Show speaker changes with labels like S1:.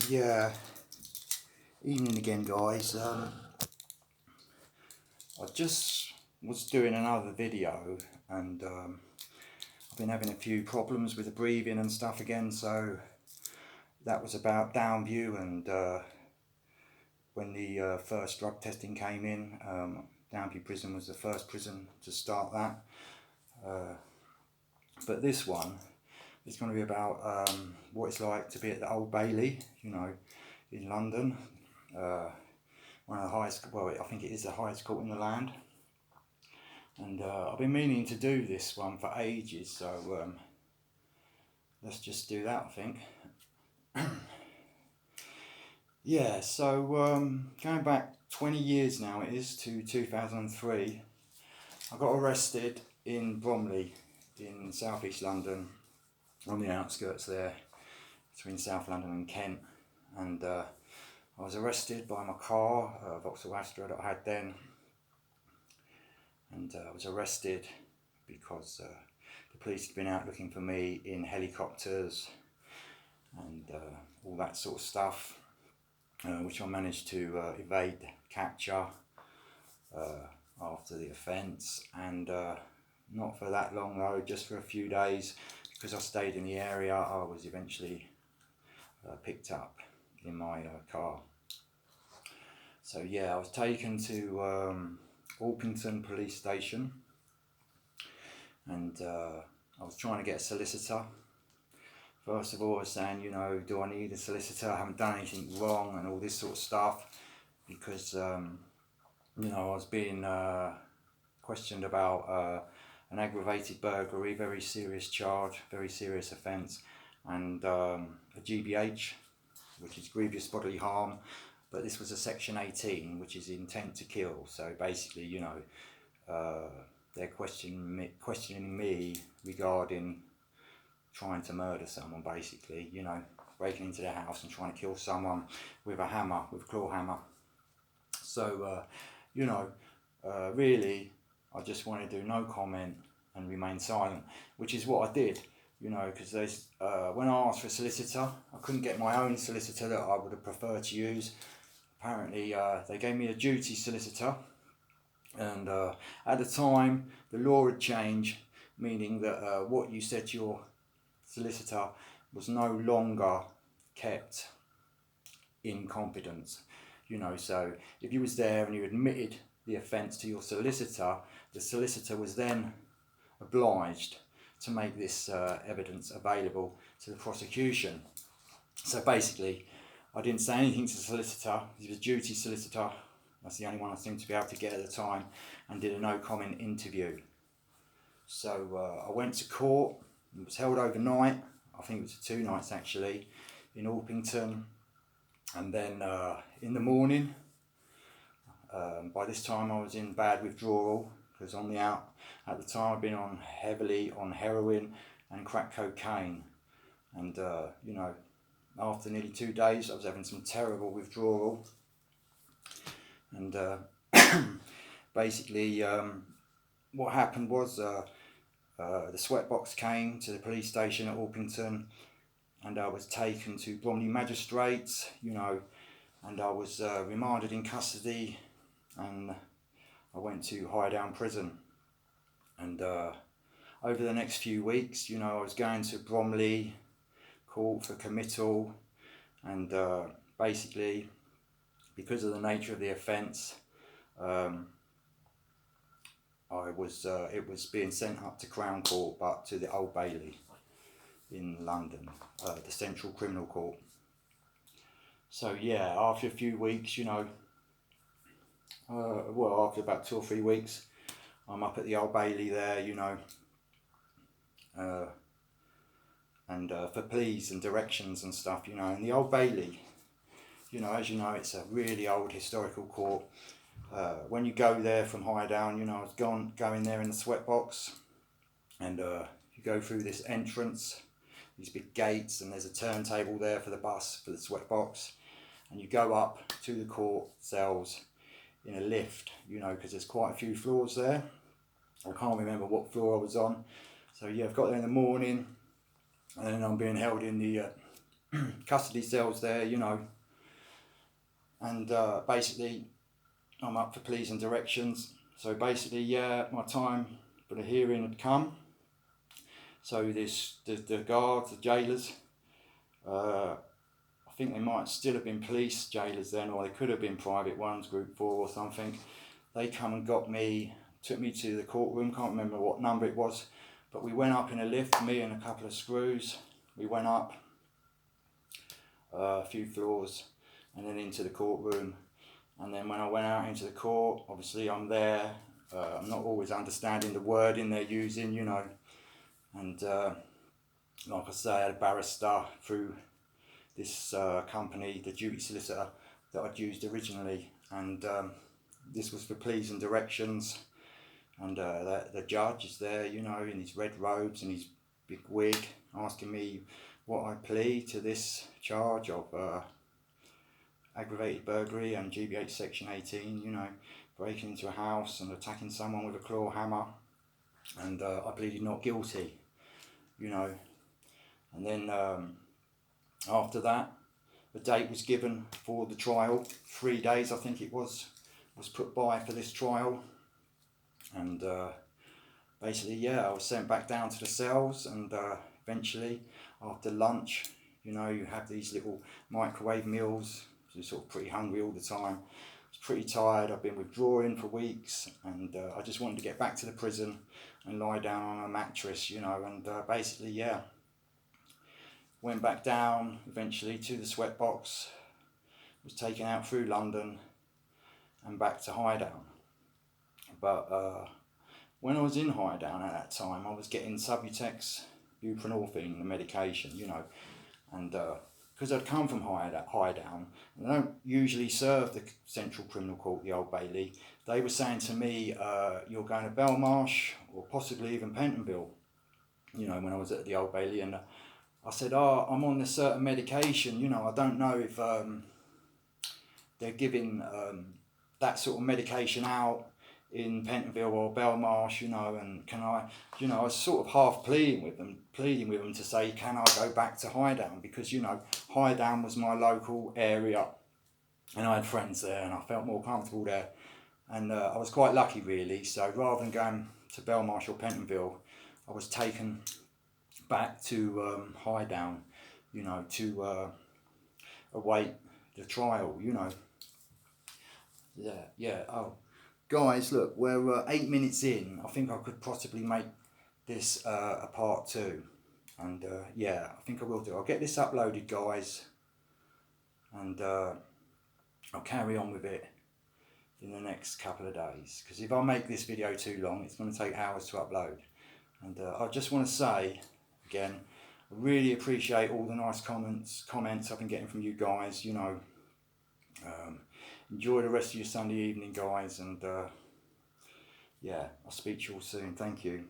S1: Yeah, evening again, guys. I just was doing another video, and I've been having a few problems with the breathing and stuff again. So that was about Downview, and when the first drug testing came in, Downview prison was the first prison to start that. But this one is going to be about what it's like to be at the Old Bailey, in London. One of the highest, well, I think it is the highest court in the land. And I've been meaning to do this one for ages, so let's just do that, I think. Yeah, so going back 20 years now, it is, to 2003, I got arrested in Bromley in southeast London, on the outskirts there, between South London and Kent. And I was arrested by my car, Vauxhall Astra that I had then. And I was arrested because the police had been out looking for me in helicopters and all that sort of stuff, which I managed to evade capture after the offence, and not for that long though, just for a few days, because I stayed in the area. I was eventually picked up in my car. So yeah, I was taken to Orpington police station, and I was trying to get a solicitor. First of all, I was saying, do I need a solicitor? I haven't done anything wrong and all this sort of stuff, because I was being questioned about an aggravated burglary, very serious charge, very serious offence, and a GBH, which is grievous bodily harm. But this was a section 18, which is intent to kill. So basically, they're questioning me regarding trying to murder someone, basically, breaking into their house and trying to kill someone with a hammer, with a claw hammer. So, really, I just wanted to do no comment and remain silent, which is what I did. Because when I asked for a solicitor, I couldn't get my own solicitor that I would have preferred to use. Apparently, they gave me a duty solicitor, and at the time, the law had changed, meaning that what you said to your solicitor was no longer kept in confidence. So if you was there and you admitted the offence to your solicitor, the solicitor was then obliged to make this evidence available to the prosecution. So basically, I didn't say anything to the solicitor. He was a duty solicitor. That's the only one I seemed to be able to get at the time, and did a no comment interview. So I went to court. It was held overnight. I think it was 2 nights actually, in Orpington. And then in the morning, by this time I was in bad withdrawal, because at the time I'd been heavily on heroin and crack cocaine. And after nearly 2 days I was having some terrible withdrawal. And basically what happened was the sweatbox came to the police station at Orpington, and I was taken to Bromley magistrates, and I was remanded in custody, and I went to Higher Down prison. And over the next few weeks, I was going to Bromley court for committal, and basically, because of the nature of the offence, it was being sent up to Crown Court, but to the Old Bailey in London, the Central Criminal Court. So yeah, after a few weeks, after about 2 or 3 weeks, I'm up at the Old Bailey there, and for pleas and directions and stuff, and the Old Bailey, as you know, it's a really old historical court. When you go there from Higher Down, I was going there in the sweatbox, and you go through this entrance, these big gates, and there's a turntable there for the bus, for the sweatbox, and you go up to the court cells in a lift, because there's quite a few floors there. I can't remember what floor I was on. So yeah, I've got there in the morning, and then I'm being held in the custody cells there, you know, and basically I'm up for pleas and directions. So basically, yeah, my time for the hearing had come. So the guards, the jailers, I think they might still have been police jailers then, or they could have been private ones, group 4 or something. They come and got me, took me to the courtroom, can't remember what number it was, but we went up in a lift, me and a couple of screws. We went up a few floors and then into the courtroom. And then when I went out into the court, obviously I'm there, I'm not always understanding the wording they're using, you know, and like I say, I had a barrister through this company, the duty solicitor that I'd used originally, and this was for pleas and directions, and the judge is there, you know, in his red robes and his big wig, asking me what I plead to this charge of aggravated burglary and GBH section 18, you know, breaking into a house and attacking someone with a claw hammer, and I pleaded not guilty, you know. And then after that, the date was given for the trial. 3 days, I think it was put by for this trial. And basically, yeah, I was sent back down to the cells, and eventually, after lunch, you know, you have these little microwave meals. So you're sort of pretty hungry all the time. I was pretty tired. I've been withdrawing for weeks, and I just wanted to get back to the prison and lie down on a mattress, you know, and basically, yeah, went back down eventually to the sweatbox, was taken out through London and back to Highdown. But when I was in Highdown at that time, I was getting Subutex, buprenorphine, the medication, you know, and because I'd come from Highdown, and they don't usually serve the Central Criminal Court, the Old Bailey, they were saying to me, you're going to Belmarsh or possibly even Pentonville, you know, when I was at the Old Bailey, and I said, oh, I'm on this certain medication, you know, I don't know if they're giving that sort of medication out in Pentonville or Belmarsh, you know, and can I, you know, I was sort of half pleading with them to say, can I go back to Highdown? Because, you know, Highdown was my local area and I had friends there and I felt more comfortable there. And I was quite lucky, really. So rather than going to Belmarsh or Pentonville, I was taken back to Highdown, you know, to await the trial, you know. Yeah, oh. Guys, look, we're 8 minutes in. I think I could possibly make this a part 2. And yeah, I think I will do. I'll get this uploaded, guys. And I'll carry on with it in the next couple of days. Because if I make this video too long, it's going to take hours to upload. And I just want to say, again, I really appreciate all the nice comments I've been getting from you guys, you know. Enjoy the rest of your Sunday evening, guys, and yeah, I'll speak to you all soon. Thank you.